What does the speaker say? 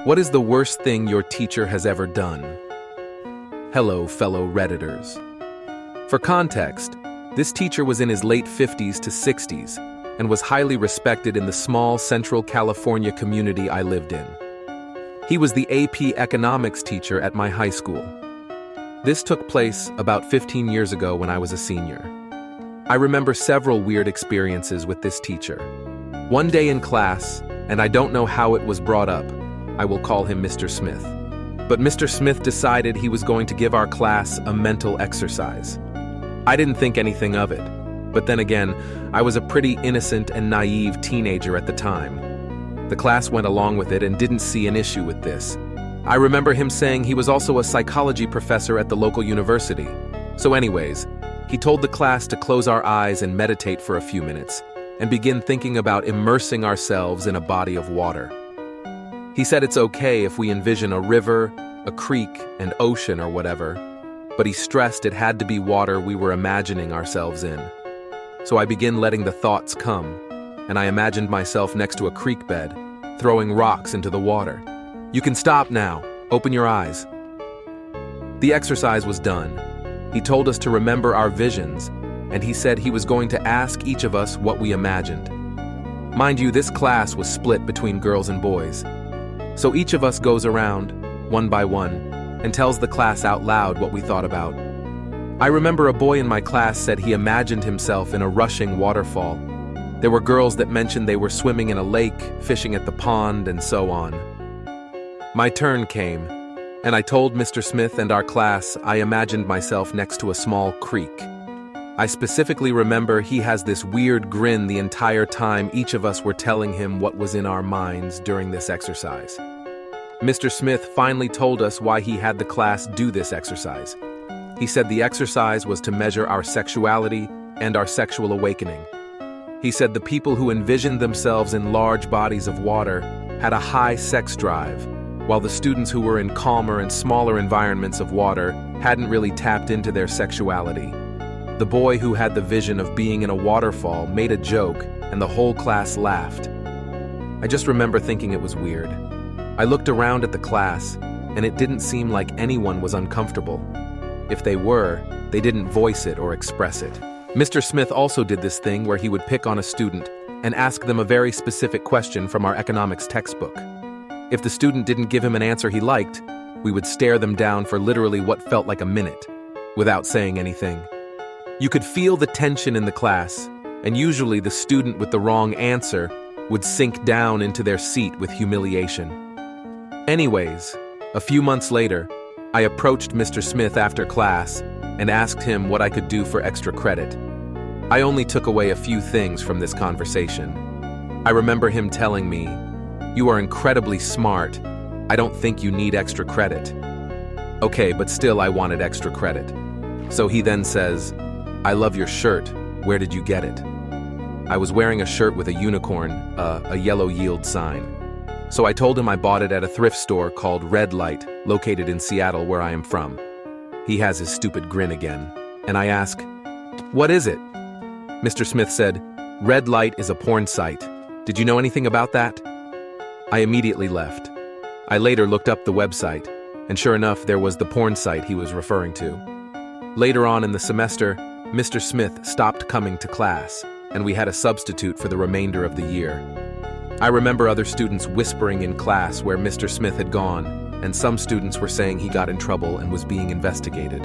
What is the worst thing your teacher has ever done? Hello, fellow Redditors. For context, this teacher was in his late 50s to 60s and was highly respected in the small Central California community I lived in. He was the AP economics teacher at my high school. This took place about 15 years ago when I was a senior. I remember several weird experiences with this teacher. One day in class, and I don't know how it was brought up, I will call him Mr. Smith. But Mr. Smith decided he was going to give our class a mental exercise. I didn't think anything of it, but then again, I was a pretty innocent and naive teenager at the time. The class went along with it and didn't see an issue with this. I remember him saying he was also a psychology professor at the local university. So anyways, he told the class to close our eyes and meditate for a few minutes and begin thinking about immersing ourselves in a body of water. He said it's okay if we envision a river, a creek, an ocean or whatever, but he stressed it had to be water we were imagining ourselves in. So I began letting the thoughts come, and I imagined myself next to a creek bed, throwing rocks into the water. You can stop now. Open your eyes. The exercise was done. He told us to remember our visions, and he said he was going to ask each of us what we imagined. Mind you, this class was split between girls and boys. So each of us goes around, one by one, and tells the class out loud what we thought about. I remember a boy in my class said he imagined himself in a rushing waterfall. There were girls that mentioned they were swimming in a lake, fishing at the pond, and so on. My turn came, and I told Mr. Smith and our class I imagined myself next to a small creek. I specifically remember he has this weird grin the entire time each of us were telling him what was in our minds during this exercise. Mr. Smith finally told us why he had the class do this exercise. He said the exercise was to measure our sexuality and our sexual awakening. He said the people who envisioned themselves in large bodies of water had a high sex drive, while the students who were in calmer and smaller environments of water hadn't really tapped into their sexuality. The boy who had the vision of being in a waterfall made a joke, and the whole class laughed. I just remember thinking it was weird. I looked around at the class, and it didn't seem like anyone was uncomfortable. If they were, they didn't voice it or express it. Mr. Smith also did this thing where he would pick on a student and ask them a very specific question from our economics textbook. If the student didn't give him an answer he liked, we would stare them down for literally what felt like a minute, without saying anything. You could feel the tension in the class, and usually the student with the wrong answer would sink down into their seat with humiliation. Anyways, a few months later, I approached Mr. Smith after class and asked him what I could do for extra credit. I only took away a few things from this conversation. I remember him telling me, "You are incredibly smart. I don't think you need extra credit." Okay, but still I wanted extra credit. So he then says, "I love your shirt. Where did you get it?" I was wearing a shirt with a unicorn, a yellow yield sign. So I told him I bought it at a thrift store called Red Light, located in Seattle, where I am from. He has his stupid grin again, and I ask, "What is it?" Mr. Smith said, "Red Light is a porn site. Did you know anything about that?" I immediately left. I later looked up the website, and sure enough, there was the porn site he was referring to. Later on in the semester, Mr. Smith stopped coming to class, and we had a substitute for the remainder of the year. I remember other students whispering in class where Mr. Smith had gone, and some students were saying he got in trouble and was being investigated.